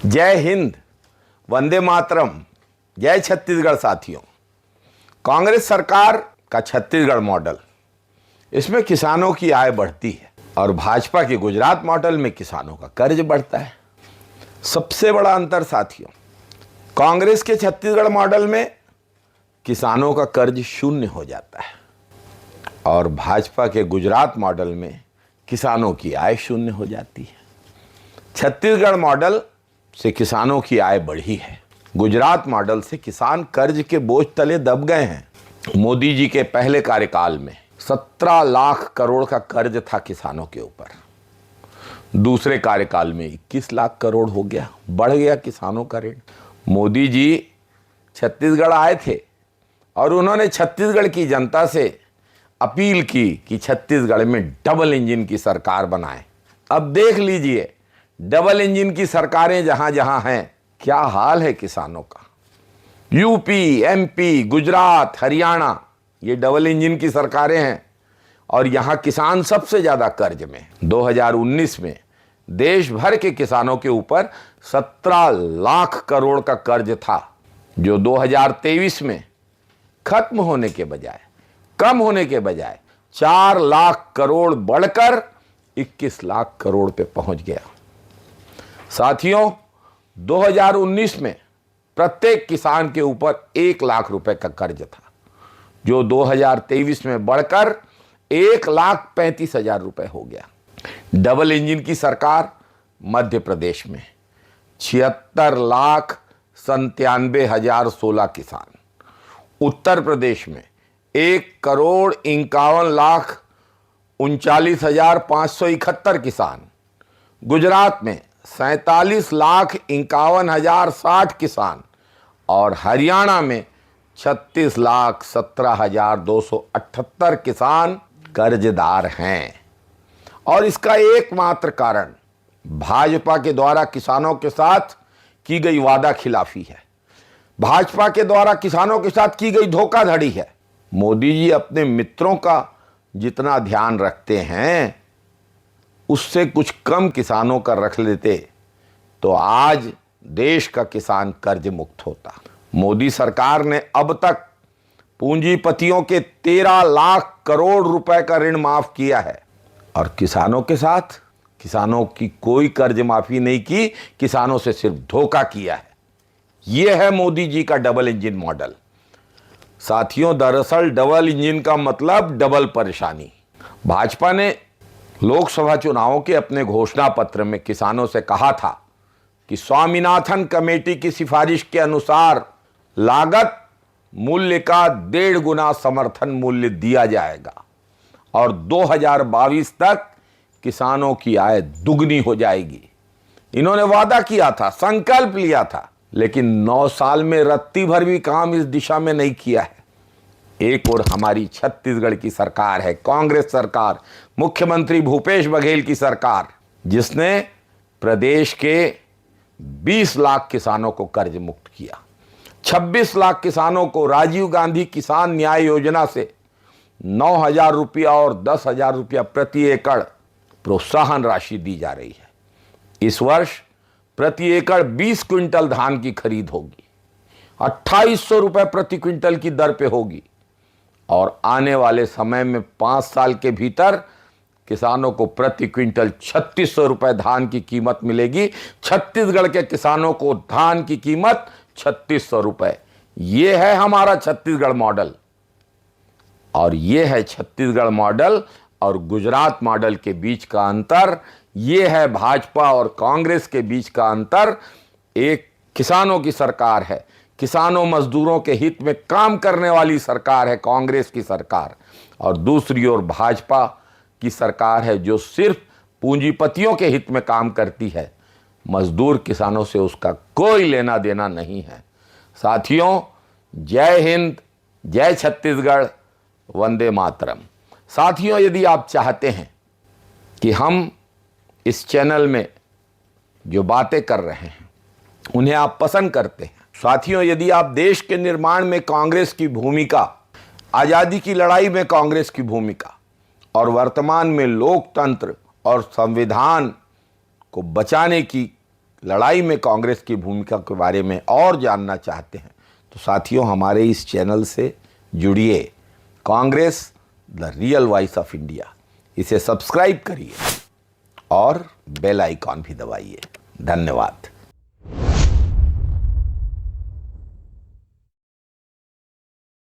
जय हिंद, वंदे मातरम, जय छत्तीसगढ़। साथियों, कांग्रेस सरकार का छत्तीसगढ़ मॉडल, इसमें किसानों की आय बढ़ती है और भाजपा के गुजरात मॉडल में किसानों का कर्ज बढ़ता है। सबसे बड़ा अंतर साथियों, कांग्रेस के छत्तीसगढ़ मॉडल में किसानों का कर्ज शून्य हो जाता है और भाजपा के गुजरात मॉडल में किसानों की आय शून्य हो जाती है। छत्तीसगढ़ मॉडल से किसानों की आय बढ़ी है, गुजरात मॉडल से किसान कर्ज के बोझ तले दब गए हैं। मोदी जी के पहले कार्यकाल में 17 लाख करोड़ का कर्ज था किसानों के ऊपर, दूसरे कार्यकाल में 21 लाख करोड़ हो गया, बढ़ गया किसानों का ऋण। मोदी जी छत्तीसगढ़ आए थे और उन्होंने छत्तीसगढ़ की जनता से अपील की कि छत्तीसगढ़ में डबल इंजन की सरकार बनाए। अब देख लीजिए, डबल इंजन की सरकारें जहां जहां हैं, क्या हाल है किसानों का। यूपी, एमपी, गुजरात, हरियाणा, ये डबल इंजन की सरकारें हैं और यहां किसान सबसे ज्यादा कर्ज में। 2019 में देश भर के किसानों के ऊपर 17 लाख करोड़ का कर्ज था, जो 2023 में खत्म होने के बजाय, कम होने के बजाय 4 लाख करोड़ बढ़कर 21 लाख करोड़ पे पहुंच गया। साथियों, 2019 में प्रत्येक किसान के ऊपर 1 लाख रुपए का कर्ज था, जो 2023 में बढ़कर 1,35,000 रुपए हो गया। डबल इंजन की सरकार मध्य प्रदेश में 76,97,016 किसान, उत्तर प्रदेश में 1,51,39,571 किसान, गुजरात में 47,51,060 किसान और हरियाणा में 36,17,278 किसान कर्जदार हैं। और इसका एकमात्र कारण भाजपा के द्वारा किसानों के साथ की गई वादा खिलाफी है, भाजपा के द्वारा किसानों के साथ की गई धोखाधड़ी है। मोदी जी अपने मित्रों का जितना ध्यान रखते हैं, उससे कुछ कम किसानों का रख लेते तो आज देश का किसान कर्ज मुक्त होता। मोदी सरकार ने अब तक पूंजीपतियों के 13 लाख करोड़ रुपए का ऋण माफ किया है और किसानों के साथ किसानों की कोई कर्ज माफी नहीं की, किसानों से सिर्फ धोखा किया है। यह है मोदी जी का डबल इंजन मॉडल। साथियों, दरअसल डबल इंजन का मतलब डबल परेशानी। भाजपा ने लोकसभा चुनावों के अपने घोषणा पत्र में किसानों से कहा था कि स्वामीनाथन कमेटी की सिफारिश के अनुसार लागत मूल्य का 1.5 गुना समर्थन मूल्य दिया जाएगा और 2022 तक किसानों की आय दुगनी हो जाएगी। इन्होंने वादा किया था, संकल्प लिया था, लेकिन 9 साल में रत्ती भर भी काम इस दिशा में नहीं किया है। एक और हमारी छत्तीसगढ़ की सरकार है, कांग्रेस सरकार, मुख्यमंत्री भूपेश बघेल की सरकार, जिसने प्रदेश के 20 लाख किसानों को कर्ज मुक्त किया। 26 लाख किसानों को राजीव गांधी किसान न्याय योजना से 9,000 रुपया और 10,000 रुपया प्रति एकड़ प्रोत्साहन राशि दी जा रही है। इस वर्ष प्रति एकड़ 20 क्विंटल धान की खरीद होगी, 2,800 रुपए प्रति क्विंटल की दर पे होगी और आने वाले समय में 5 साल के भीतर किसानों को प्रति क्विंटल 3,600 रुपए धान की कीमत मिलेगी। छत्तीसगढ़ के किसानों को धान की कीमत 3,600 रुपए। यह है हमारा छत्तीसगढ़ मॉडल और यह है छत्तीसगढ़ मॉडल और गुजरात मॉडल के बीच का अंतर। यह है भाजपा और कांग्रेस के बीच का अंतर। एक किसानों की सरकार है, किसानों मजदूरों के हित में काम करने वाली सरकार है कांग्रेस की सरकार, और दूसरी ओर भाजपा की सरकार है जो सिर्फ पूंजीपतियों के हित में काम करती है। मजदूर किसानों से उसका कोई लेना देना नहीं है। साथियों, जय हिंद, जय छत्तीसगढ़, वंदे मातरम। साथियों, यदि आप चाहते हैं कि हम इस चैनल में जो बातें कर रहे हैं उन्हें आप पसंद करते हैं, साथियों, यदि आप देश के निर्माण में कांग्रेस की भूमिका, आज़ादी की लड़ाई में कांग्रेस की भूमिका और वर्तमान में लोकतंत्र और संविधान को बचाने की लड़ाई में कांग्रेस की भूमिका के बारे में और जानना चाहते हैं तो साथियों हमारे इस चैनल से जुड़िए। Congress the real voice of India, इसे सब्सक्राइब करिए और बेल आइकॉन भी दबाइए। धन्यवाद।